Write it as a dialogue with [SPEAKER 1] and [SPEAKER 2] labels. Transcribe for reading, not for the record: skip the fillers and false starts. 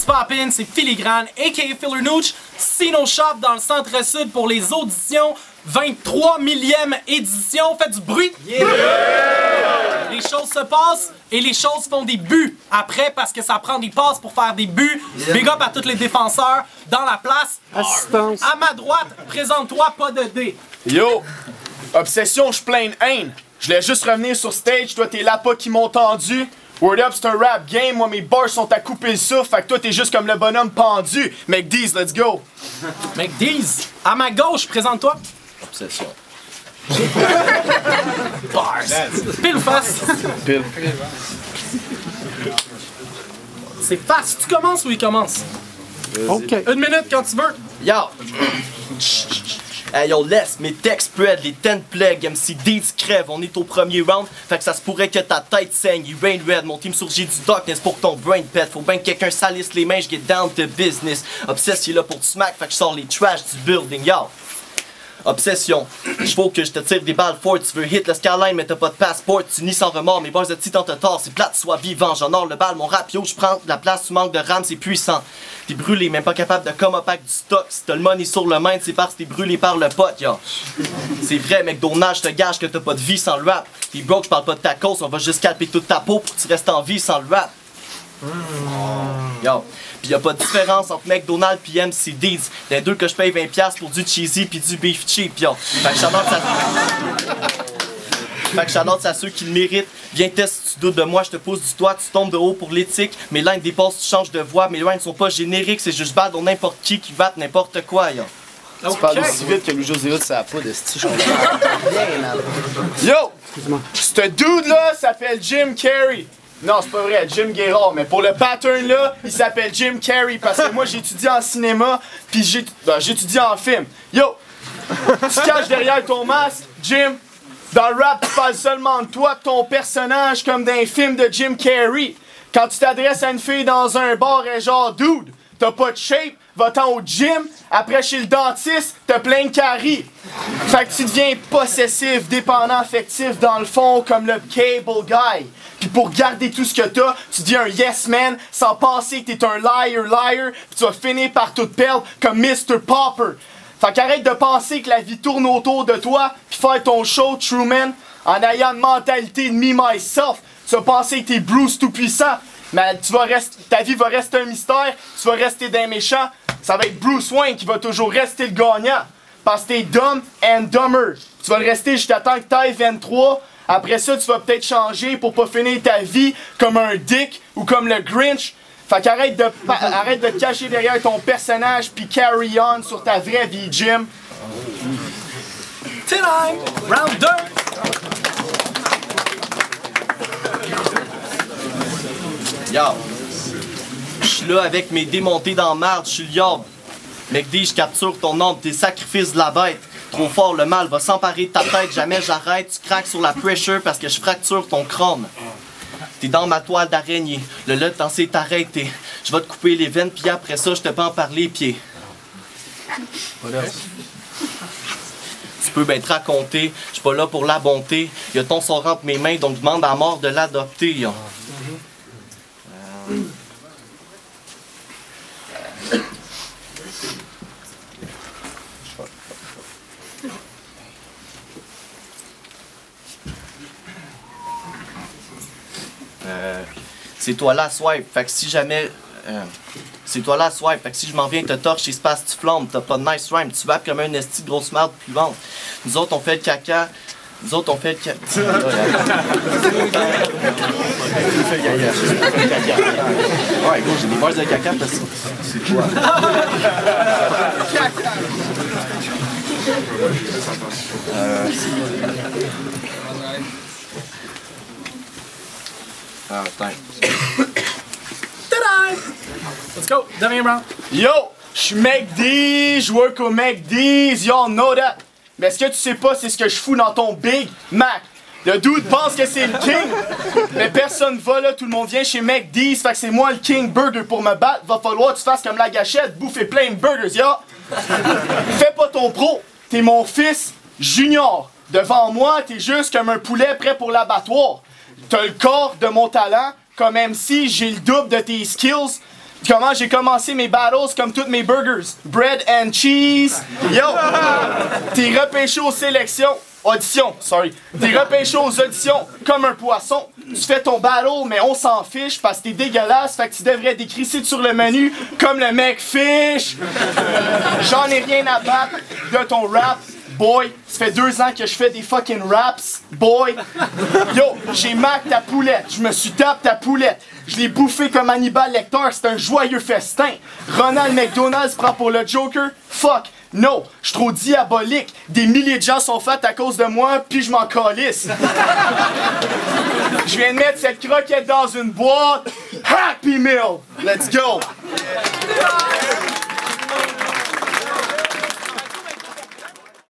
[SPEAKER 1] What's poppin', c'est Filigrane, a.k.a. Filler Nooch, Sino Shop dans le centre-sud pour les auditions, 23 millième édition, faites du bruit! Yeah. Les choses se passent et les choses font des buts après parce que ça prend des passes pour faire des buts. Yeah. Big up à tous les défenseurs dans la place.
[SPEAKER 2] Assistance.
[SPEAKER 1] À ma droite, présente-toi, pas de dé.
[SPEAKER 3] Yo! Obsession, je plains de haine. Je voulais juste revenir sur stage, toi t'es là pas qui m'ont tendu. Word up, c'est un rap game, moi mes bars sont à couper le souffle, fait que toi t'es juste comme le bonhomme pendu. McDee's, let's go!
[SPEAKER 1] McDee's, à ma gauche, présente-toi.
[SPEAKER 3] Obsession.
[SPEAKER 1] Bars. Pile face.
[SPEAKER 3] Pile.
[SPEAKER 1] C'est face. Tu commences ou il commence?
[SPEAKER 2] Ok.
[SPEAKER 1] Une minute quand tu veux.
[SPEAKER 4] Yo! Hey yo, laisse mes textes spread, les 10 plagues, MC Deeds crève, on est au premier round, fait que ça se pourrait que ta tête saigne, il rain red, mon team surgit du darkness pour que ton brain pète, faut bien que quelqu'un salisse les mains, je get down to business, Obsess il est là pour te smack, fait que je sors les trash du building, yo! Obsession, faut que je te tire des balles fortes, tu veux hit le skyline mais t'as pas de passeport, tu nies sans remords, mes bars de titan te tord, c'est plate, sois vivant, j'honore le bal, mon rap yo, je prends la place, tu manques de rame, c'est puissant. T'es brûlé, même pas capable de come up avec du stock, si t'as le money sur le main, c'est parce que t'es brûlé par le pote, yo. C'est vrai, McDonald's, je te gage que t'as pas de vie sans le rap. T'es broke, je parle pas de ta cause, on va juste calper toute ta peau pour que tu restes en vie sans le rap. Yo. Pis y'a pas de différence entre McDonald's pis MC Deeds. Les deux que je paye 20$ pour du cheesy pis du beef cheap, yo. Fait que shout-out à ceux qui le méritent. Viens test si tu doutes de moi, je te pousse du toit, tu tombes de haut pour l'éthique. Mes lines dépassent, tu changes de voix. Mes lines sont pas génériques, c'est juste bad on n'importe qui batte n'importe quoi, yo.
[SPEAKER 3] Tu parles aussi vite que Louis José ça a pas de style. Yo! Ce dude-là s'appelle Jim Carrey. Non, c'est pas vrai, Jim Guérard, mais pour le pattern là, il s'appelle Jim Carrey parce que moi j'étudie en cinéma puis j'étudie en film. Yo! Tu te caches derrière ton masque, Jim. Dans le rap, tu parles seulement de toi, de ton personnage, comme dans un film de Jim Carrey. Quand tu t'adresses à une fille dans un bar, elle est genre, dude, t'as pas de shape, va-t'en au gym, après chez le dentiste, t'as plein de caries. Fait que tu deviens possessif, dépendant affectif dans le fond, comme le cable guy. Puis pour garder tout ce que t'as, tu deviens un yes man, sans penser que t'es un liar, puis tu vas finir par tout perdre comme Mr. Popper. Fait qu'arrête de penser que la vie tourne autour de toi, pis faire ton show, Truman, en ayant une mentalité de me, myself. Tu vas penser que t'es Bruce tout-puissant, mais ta vie va rester un mystère, tu vas rester d'un méchant. Ça va être Bruce Wayne qui va toujours rester le gagnant. Parce que t'es dumb and dumber. Tu vas le rester jusqu'à temps que t'ailles 23. Après ça, tu vas peut-être changer pour pas finir ta vie comme un dick ou comme le Grinch. Fait qu'arrête de te cacher derrière ton personnage puis carry on sur ta vraie vie, Jim.
[SPEAKER 1] Tonight, round 2.
[SPEAKER 4] Yo. J'suis là avec mes démontés dans marde, j'suis le yob. McD, j'capture ton ombre, tes sacrifices de la bête. Trop fort, le mal va s'emparer de ta tête, jamais j'arrête. Tu craques sur la pressure parce que je fracture ton crâne. T'es dans ma toile d'araignée, le temps s'est arrêté. Je vais te couper les veines, puis après ça, je te peux en parler pieds. Tu peux bien te raconter, je suis pas là pour la bonté. Y'a ton sort entre mes mains, donc demande à la mort de l'adopter. C'est toi là, swipe. Fait que si jamais. C'est toi là, swipe. Fait que si je m'en viens te torche, il se passe, tu flammes. T'as pas de nice rhyme. Tu vas comme un esti de grosse merde plus vente. Nous autres, on fait le caca. Nous autres, on fait le caca. Ouais, gros, j'ai des bars de caca parce que c'est toi. Ah, attends.
[SPEAKER 1] Ta-da! Let's go, dernier round.
[SPEAKER 3] Yo! J'suis McD, j'work au McD's, y'all know that. Mais ce que tu sais pas, c'est ce que je fous dans ton Big Mac. Le dude pense que c'est le king, mais personne va là, tout le monde vient chez McD's, fait que c'est moi le king burger pour me battre. Va falloir que tu fasses comme la gâchette, bouffer plein de burgers, yo! Fais pas ton pro, t'es mon fils junior. Devant moi, t'es juste comme un poulet prêt pour l'abattoir. T'as le corps de mon talent, comme MC, j'ai le double de tes skills. Comment j'ai commencé mes battles comme toutes mes burgers. Bread and cheese. Yo! T'es repêché aux sélections. Audition, sorry. T'es repêché aux auditions comme un poisson. Tu fais ton battle, mais on s'en fiche parce que t'es dégueulasse. Fait que tu devrais décrisser sur le menu comme le mec fiche. J'en ai rien à battre de ton rap. Boy, ça fait 2 ans que je fais des fucking raps, boy. Yo, j'ai mac ta poulette, je me suis tapé ta poulette. Je l'ai bouffé comme Hannibal Lecter, c'est un joyeux festin. Ronald McDonald se prend pour le Joker, fuck, no, je suis trop diabolique. Des milliers de gens sont faits à cause de moi, puis je m'en calisse. Je viens de mettre cette croquette dans une boîte. Happy Meal, let's go.